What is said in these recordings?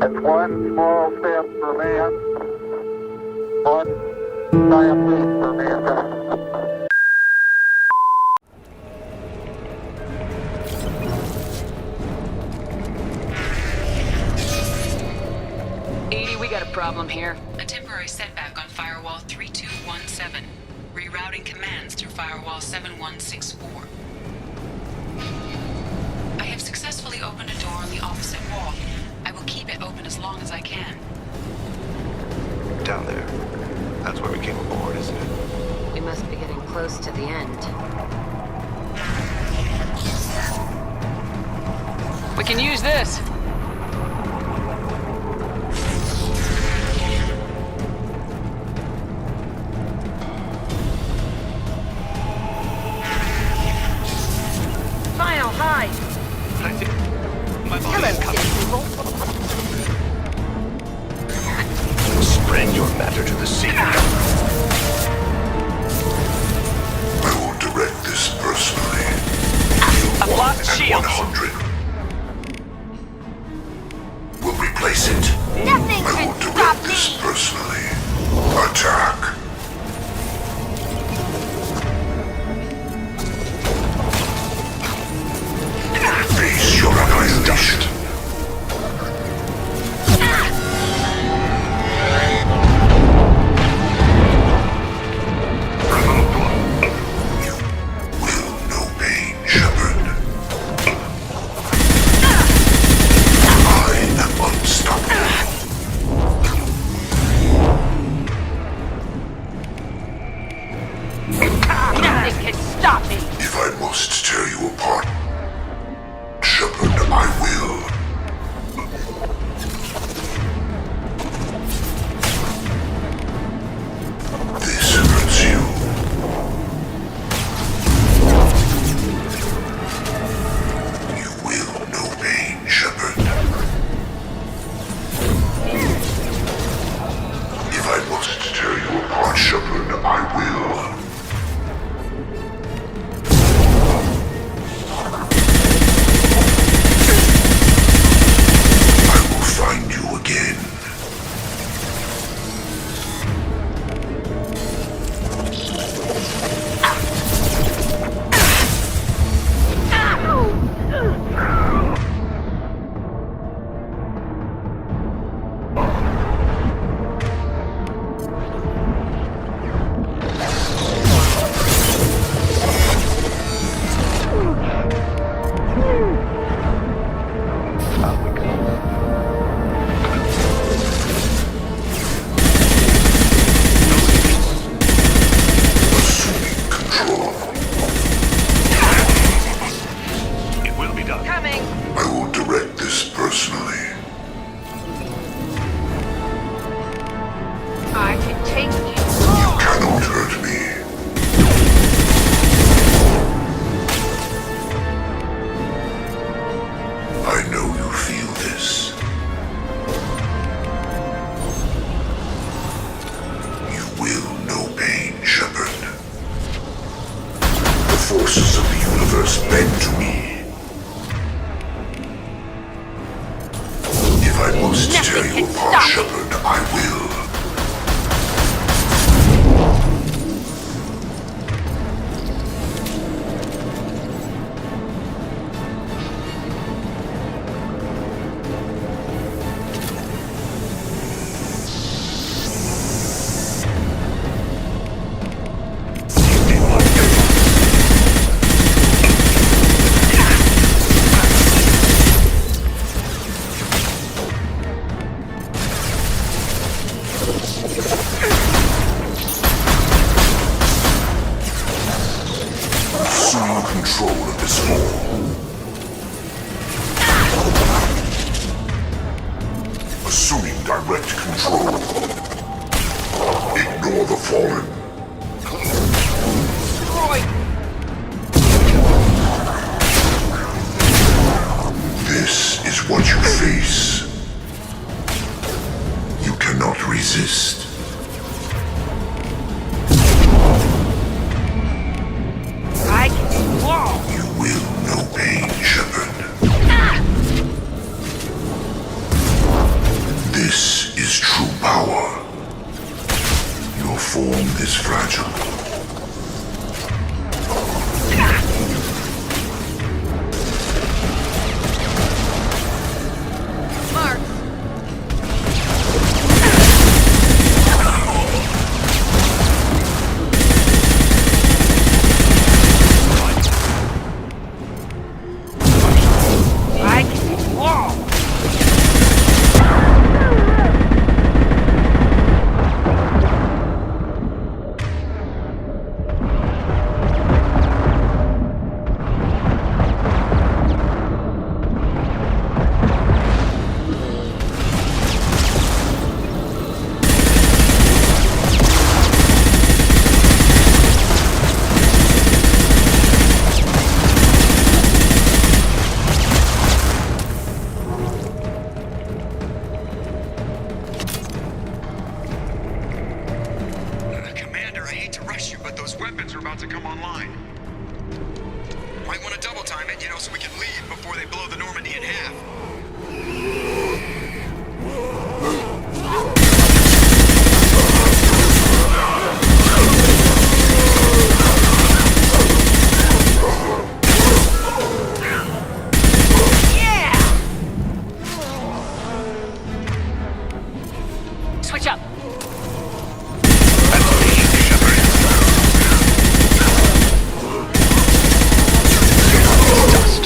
It's one small step for man, one giant leap for mankind. Edie, we got a problem here. A temporary setback on Firewall 3217. Rerouting commands through Firewall 7164. I have successfully opened a door on the opposite wall. I will keep it open as long as I can. Down there. That's where we came aboard, isn't it? We must be getting close to the end. We can use this. Final high! I think my body Hello, is coming. people. Spread your matter to the sea. I will direct this personally. I've lost At shields. 100. We'll replace it. Nothing I can will stop direct this me! personally. Attack. Face your annihilation. You will know pain, Sheppard. I am unstoppable. Nothing can stop me! If I must tear you apart, Sheppard, I will. This hurts you. You will know pain, Sheppard. If I must tear you apart, Sheppard, I will. I will find you again. Assuming control. It will be done. Coming! I will direct this personally. I can take you You all! cannot hurt me. I know you feel this. You will know pain, Sheppard. The forces of the universe bend to me. If I must tear Nothing you can apart, stop me. Sheppard, I will. Assume control of this hall. Assuming direct control. Ignore the fallen. This is what you face. You cannot resist. I can wall! You will know pain, Sheppard. This is true power. Your form is fragile. Mark. I can walk. Commander, I hate to rush you, but those weapons are about to come online. Might want to double time it, so we can leave before they blow the Normandy in half. Switch up. That's me, Sheppard. Dust.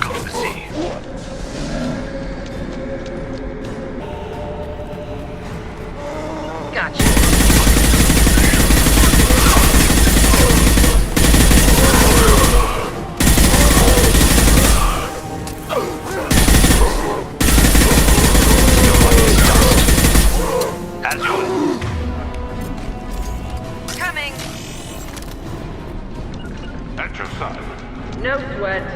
Calm the sea. Gotcha. As you will. Coming. At your side. No sweat.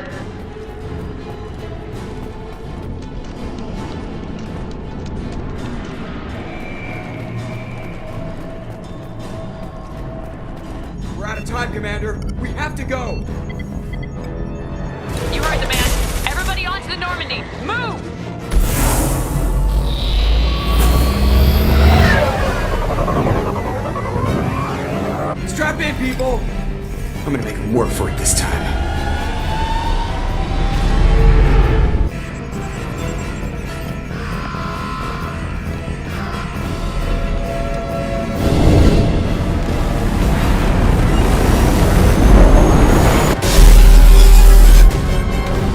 We're out of time, Commander. We have to go. You heard the man. Everybody onto the Normandy. Move! Strap in, people. I'm gonna make them work for it this time.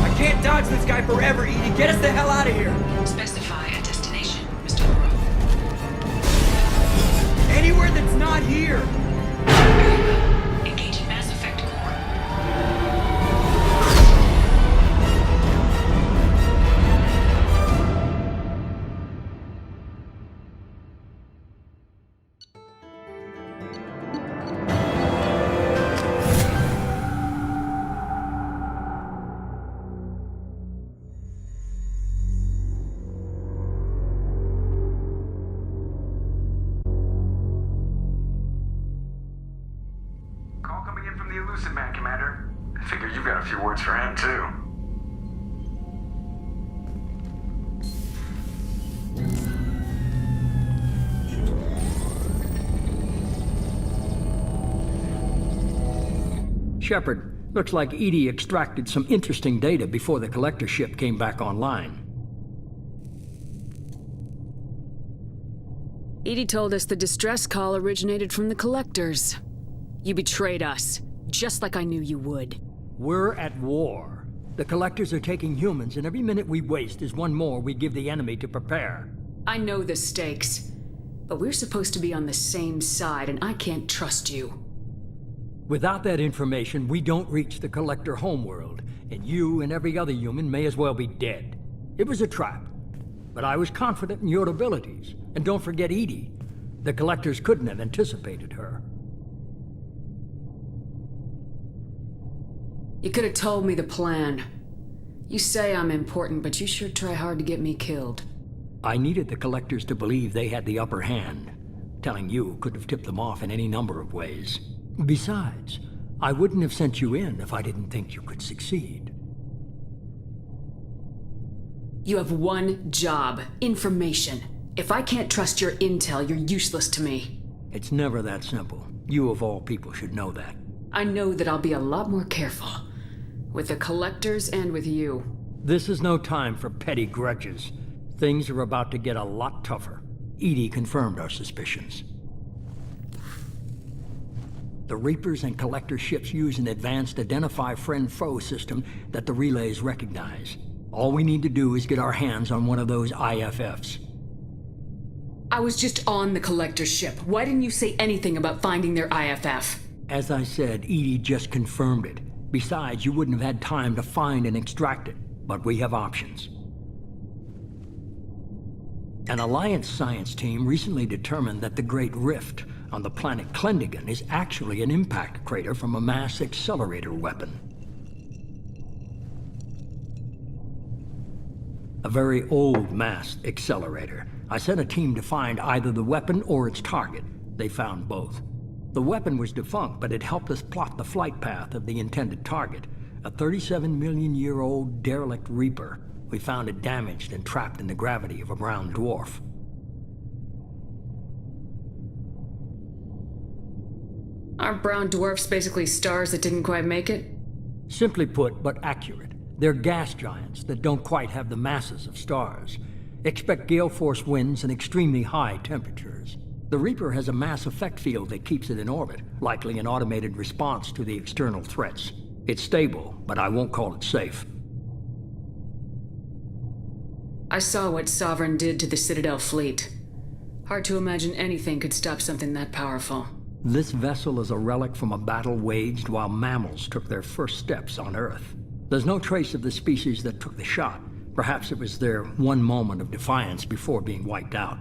I can't dodge this guy forever, Edie. Get us the hell out of here. Specify a destination, Mr. LaRoe. Anywhere that's not here. Engaging Mass Effect core. Call coming in from the Elusive Man, Commander. I figure you've got a few words for him, too. Sheppard, looks like Edie extracted some interesting data before the collector ship came back online. Edie told us the distress call originated from the collectors. You betrayed us, just like I knew you would. We're at war. The collectors are taking humans, and every minute we waste is one more we give the enemy to prepare. I know the stakes, But we're supposed to be on the same side, and I can't trust you. Without that information, we don't reach the Collector homeworld, and you and every other human may as well be dead. It was a trap, but I was confident in your abilities. And don't forget Edie. The Collectors couldn't have anticipated her. You could have told me the plan. You say I'm important, but you sure try hard to get me killed. I needed the Collectors to believe they had the upper hand. Telling you could have tipped them off in any number of ways. Besides, I wouldn't have sent you in if I didn't think you could succeed. You have one job: information. If I can't trust your intel, you're useless to me. It's never that simple. You of all people should know that. I know that I'll be a lot more careful. With the Collectors and with you. This is no time for petty grudges. Things are about to get a lot tougher. Edie confirmed our suspicions. The Reapers and Collector ships use an advanced identify friend-foe system that the relays recognize. All we need to do is get our hands on one of those IFFs. I was just on the Collector ship. Why didn't you say anything about finding their IFF? As I said, Edie just confirmed it. Besides, you wouldn't have had time to find and extract it. But we have options. An Alliance science team recently determined that the Great Rift on the planet Klendigan is actually an impact crater from a mass accelerator weapon. A very old mass accelerator. I sent a team to find either the weapon or its target. They found both. The weapon was defunct, but it helped us plot the flight path of the intended target, a 37-million-year-old derelict Reaper. We found it damaged and trapped in the gravity of a brown dwarf. Aren't brown dwarfs basically stars that didn't quite make it? Simply put, but accurate. They're gas giants that don't quite have the masses of stars. Expect gale force winds and extremely high temperatures. The Reaper has a mass effect field that keeps it in orbit, likely an automated response to the external threats. It's stable, but I won't call it safe. I saw what Sovereign did to the Citadel fleet. Hard to imagine anything could stop something that powerful. This vessel is a relic from a battle waged while mammals took their first steps on Earth. There's no trace of the species that took the shot. Perhaps it was their one moment of defiance before being wiped out.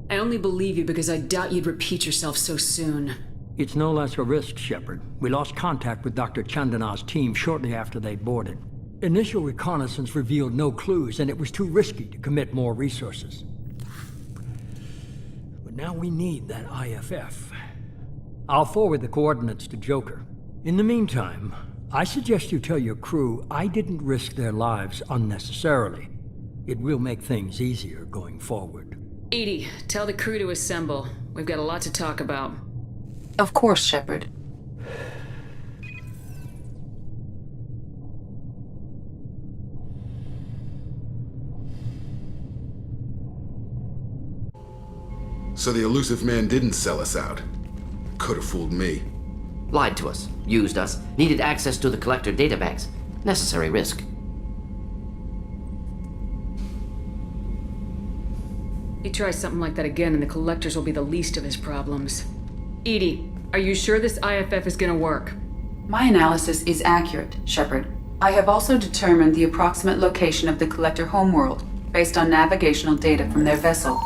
I only believe you because I doubt you'd repeat yourself so soon. It's no less a risk, Sheppard. We lost contact with Dr. Chandana's team shortly after they boarded. Initial reconnaissance revealed no clues, and it was too risky to commit more resources. But now we need that IFF. I'll forward the coordinates to Joker. In the meantime, I suggest you tell your crew I didn't risk their lives unnecessarily. It will make things easier going forward. Edie, tell the crew to assemble. We've got a lot to talk about. Of course, Sheppard. So the elusive man didn't sell us out. Could have fooled me. Lied to us, used us, needed access to the Collector databanks. Necessary risk. He tries something like that again and the Collectors will be the least of his problems. Edie, are you sure this IFF is gonna work? My analysis is accurate, Sheppard. I have also determined the approximate location of the Collector homeworld based on navigational data from their vessel.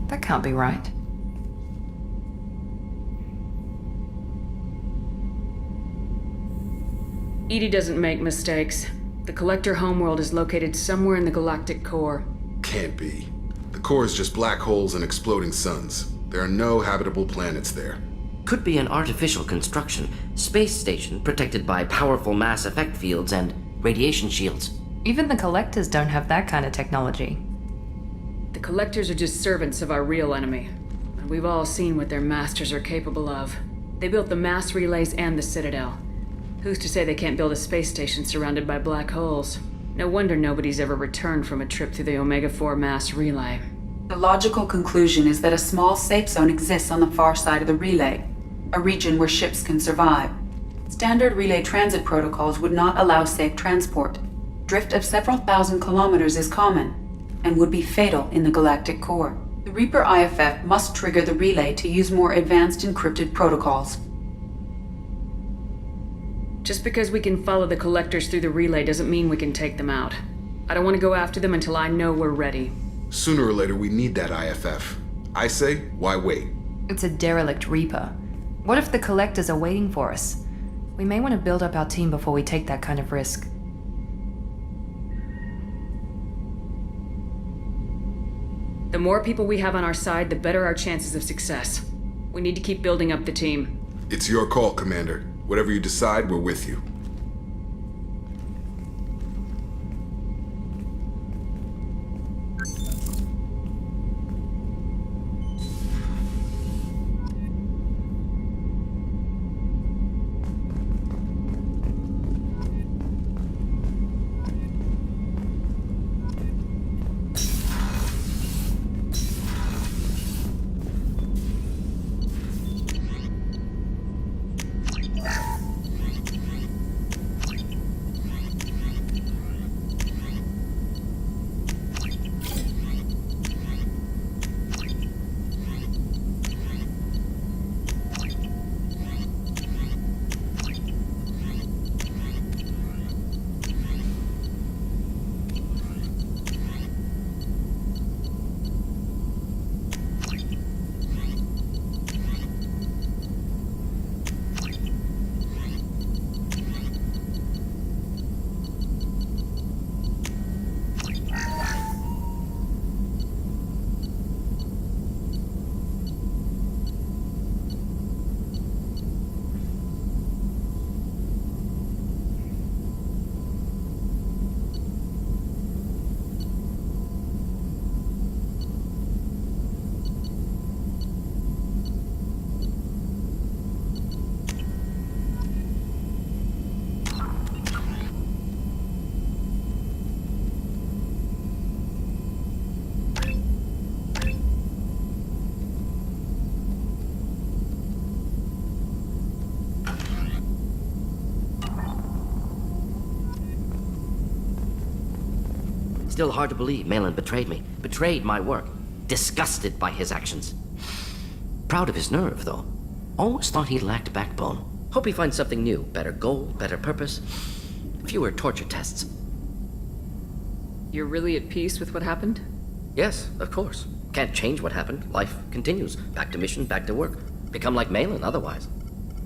That can't be right. Edie doesn't make mistakes. The Collector homeworld is located somewhere in the galactic core. Can't be. The core is just black holes and exploding suns. There are no habitable planets there. Could be an artificial construction, space station protected by powerful mass effect fields and radiation shields. Even the Collectors don't have that kind of technology. The Collectors are just servants of our real enemy. And we've all seen what their masters are capable of. They built the mass relays and the Citadel. Who's to say they can't build a space station surrounded by black holes? No wonder nobody's ever returned from a trip through the Omega-4 mass relay. The logical conclusion is that a small safe zone exists on the far side of the relay, a region where ships can survive. Standard relay transit protocols would not allow safe transport. Drift of several thousand kilometers is common, and would be fatal in the galactic core. The Reaper IFF must trigger the relay to use more advanced encrypted protocols. Just because we can follow the collectors through the relay doesn't mean we can take them out. I don't want to go after them until I know we're ready. Sooner or later, we need that IFF. I say, why wait? It's a derelict Reaper. What if the collectors are waiting for us? We may want to build up our team before we take that kind of risk. The more people we have on our side, the better our chances of success. We need to keep building up the team. It's your call, Commander. Whatever you decide, we're with you. Still hard to believe Malin betrayed me, betrayed my work. Disgusted by his actions. Proud of his nerve, though. Always thought he lacked backbone. Hope he finds something new. Better goal, better purpose. Fewer torture tests. You're really at peace with what happened? Yes, of course. Can't change what happened. Life continues. Back to mission, back to work. Become like Malin otherwise.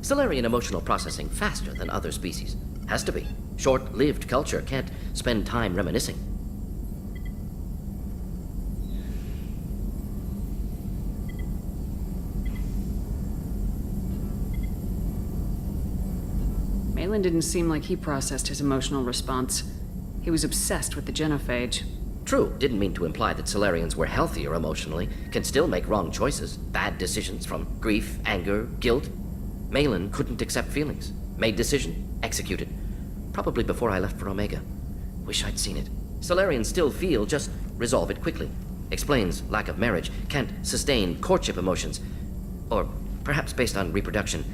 Stellarian emotional processing faster than other species. Has to be. Short-lived culture can't spend time reminiscing. Malin didn't seem like he processed his emotional response. He was obsessed with the genophage. True, didn't mean to imply that Solarians were healthier emotionally, can still make wrong choices, bad decisions from grief, anger, guilt. Malin couldn't accept feelings, made decision, executed. Probably before I left for Omega. Wish I'd seen it. Solarians still feel, just resolve it quickly. Explains lack of marriage, can't sustain courtship emotions. Or perhaps based on reproduction.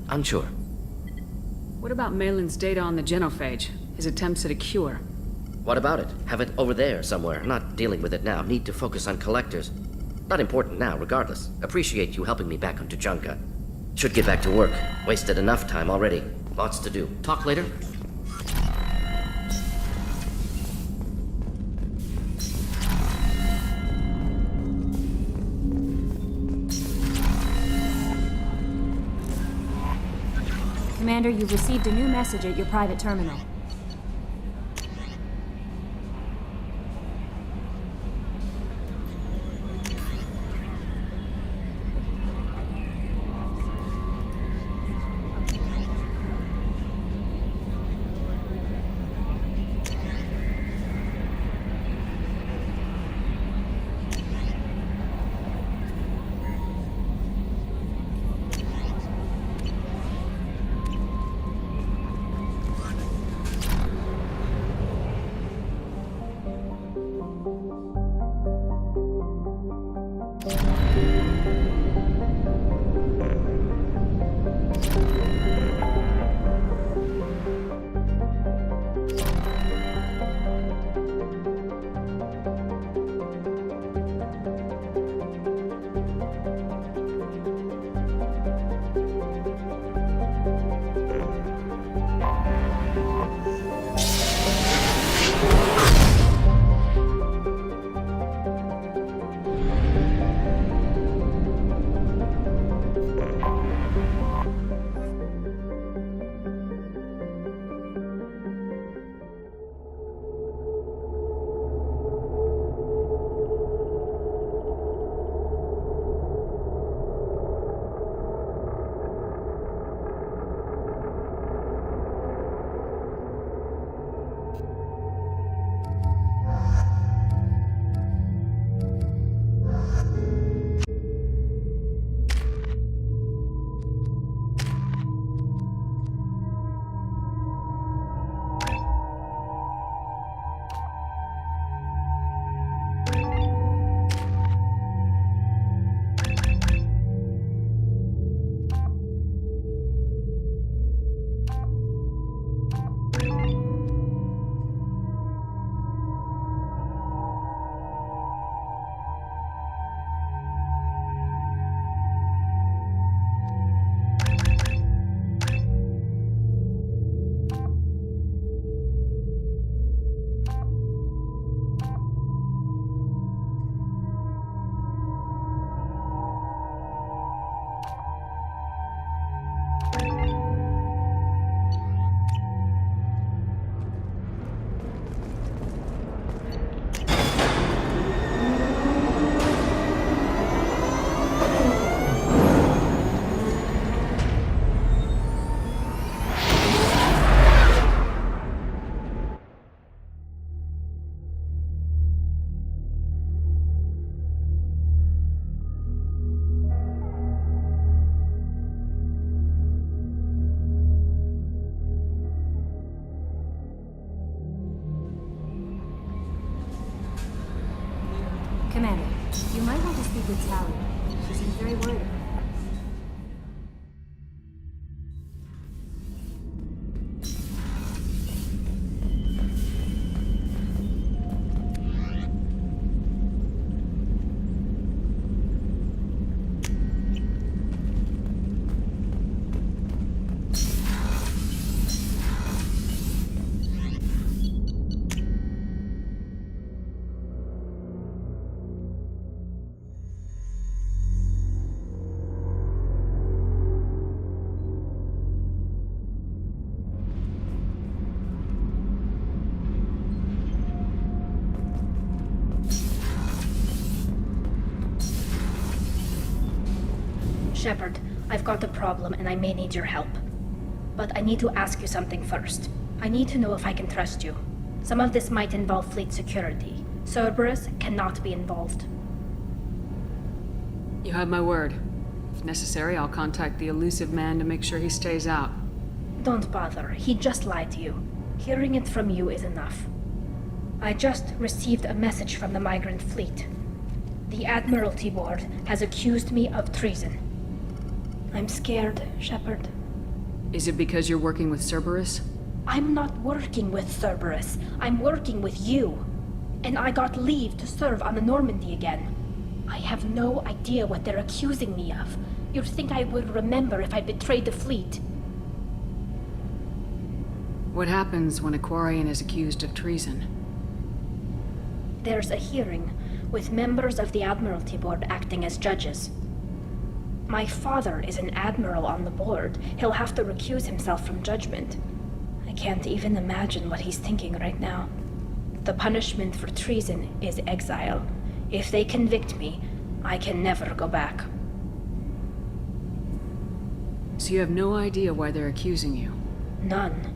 Unsure. What about Malin's data on the genophage? His attempts at a cure? What about it? Have it over there somewhere. Not dealing with it now. Need to focus on collectors. Not important now, regardless. Appreciate you helping me back on Tuchanka. Should get back to work. Wasted enough time already. Lots to do. Talk later? Commander, you've received a new message at your private terminal. with Tally. She seems very worried. Sheppard, I've got a problem and I may need your help. But I need to ask you something first. I need to know if I can trust you. Some of this might involve fleet security. Cerberus cannot be involved. You have my word. If necessary, I'll contact the elusive man to make sure he stays out. Don't bother. He just lied to you. Hearing it from you is enough. I just received a message from the migrant fleet. The Admiralty Board has accused me of treason. I'm scared, Sheppard. Is it because you're working with Cerberus? I'm not working with Cerberus. I'm working with you. And I got leave to serve on the Normandy again. I have no idea what they're accusing me of. You'd think I would remember if I betrayed the fleet. What happens when a Quarian is accused of treason? There's a hearing, with members of the Admiralty Board acting as judges. My father is an admiral on the board. He'll have to recuse himself from judgment. I can't even imagine what he's thinking right now. The punishment for treason is exile. If they convict me, I can never go back. So you have no idea why they're accusing you? None.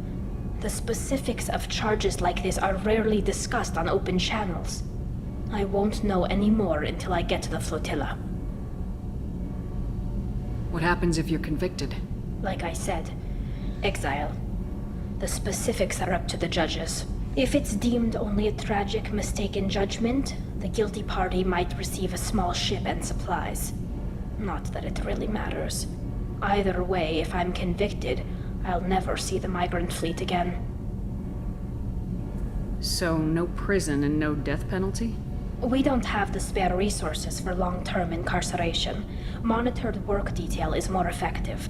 The specifics of charges like this are rarely discussed on open channels. I won't know any more until I get to the flotilla. What happens if you're convicted? Like I said, exile. The specifics are up to the judges. If it's deemed only a tragic mistake in judgment, the guilty party might receive a small ship and supplies. Not that it really matters. Either way, if I'm convicted, I'll never see the migrant fleet again. So, no prison and no death penalty? We don't have the spare resources for long-term incarceration. Monitored work detail is more effective.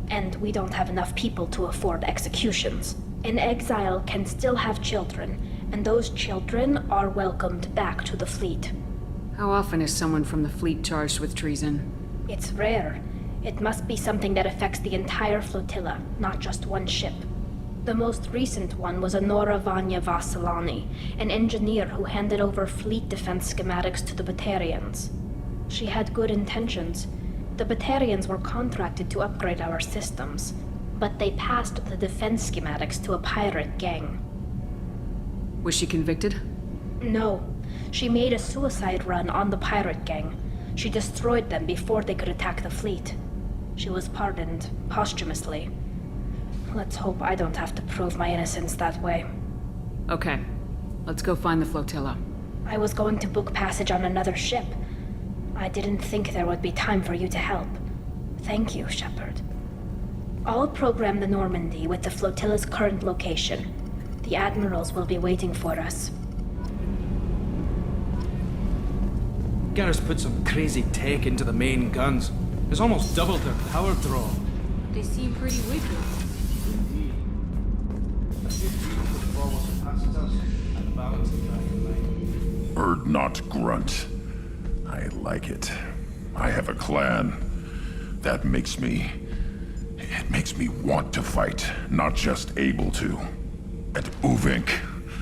And we don't have enough people to afford executions. An exile can still have children, and those children are welcomed back to the fleet. How often is someone from the fleet charged with treason? It's rare. It must be something that affects the entire flotilla, not just one ship. The most recent one was Honora Vanya Vassilani, an engineer who handed over fleet defense schematics to the Batarians. She had good intentions. The Batarians were contracted to upgrade our systems, but they passed the defense schematics to a pirate gang. Was she convicted? No. She made a suicide run on the pirate gang. She destroyed them before they could attack the fleet. She was pardoned posthumously. Let's hope I don't have to prove my innocence that way. Okay. Let's go find the flotilla. I was going to book passage on another ship. I didn't think there would be time for you to help. Thank you, Sheppard. I'll program the Normandy with the flotilla's current location. The admirals will be waiting for us. Garrus put some crazy tech into the main guns. It's almost doubled their power draw. They seem pretty wicked. Bird not grunt. I like it. I have a clan. That makes me... It makes me want to fight, not just able to. At Uvink,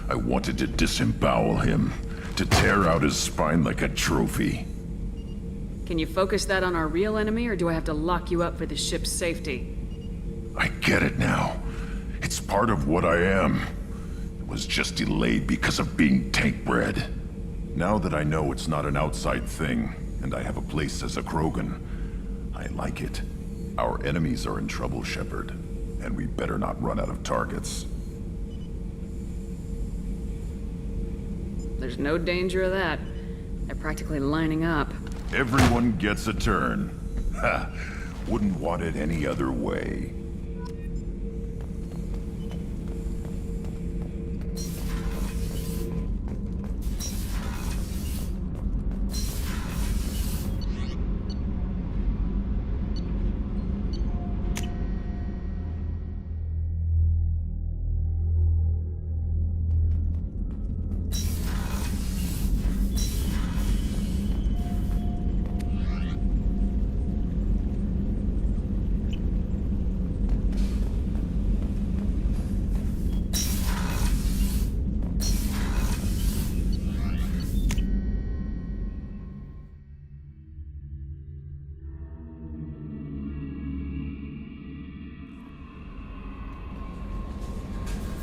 I wanted to disembowel him, to tear out his spine like a trophy. Can you focus that on our real enemy, or do I have to lock you up for the ship's safety? I get it now. It's part of what I am. It was just delayed because of being tank-bred. Now that I know it's not an outside thing, and I have a place as a Krogan, I like it. Our enemies are in trouble, Sheppard, and we better not run out of targets. There's no danger of that. They're practically lining up. Everyone gets a turn. Ha! Wouldn't want it any other way.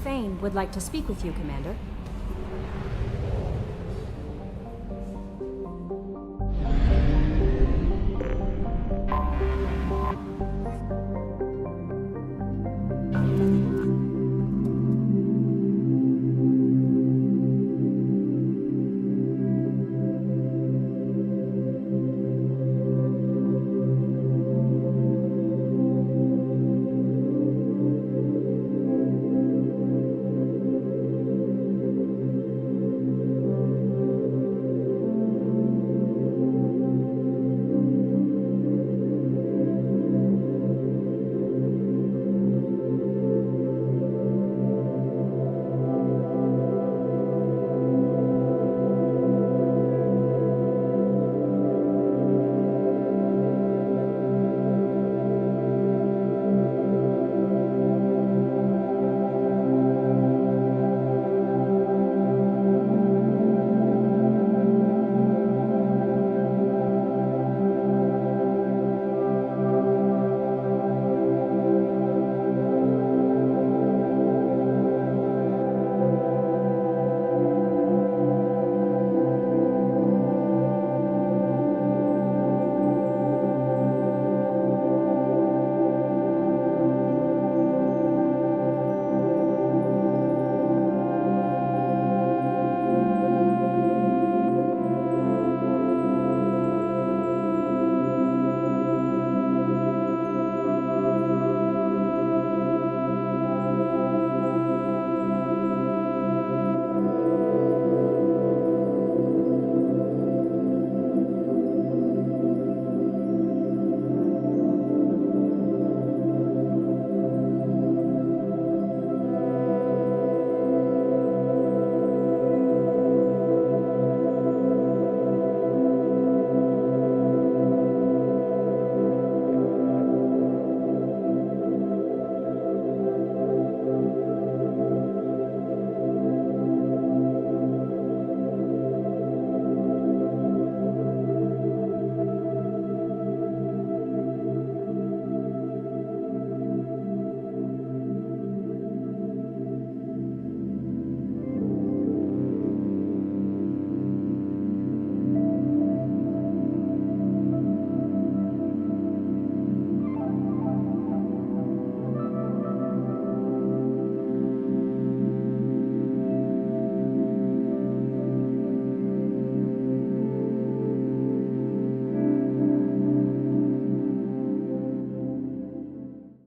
Thane would like to speak with you, Commander.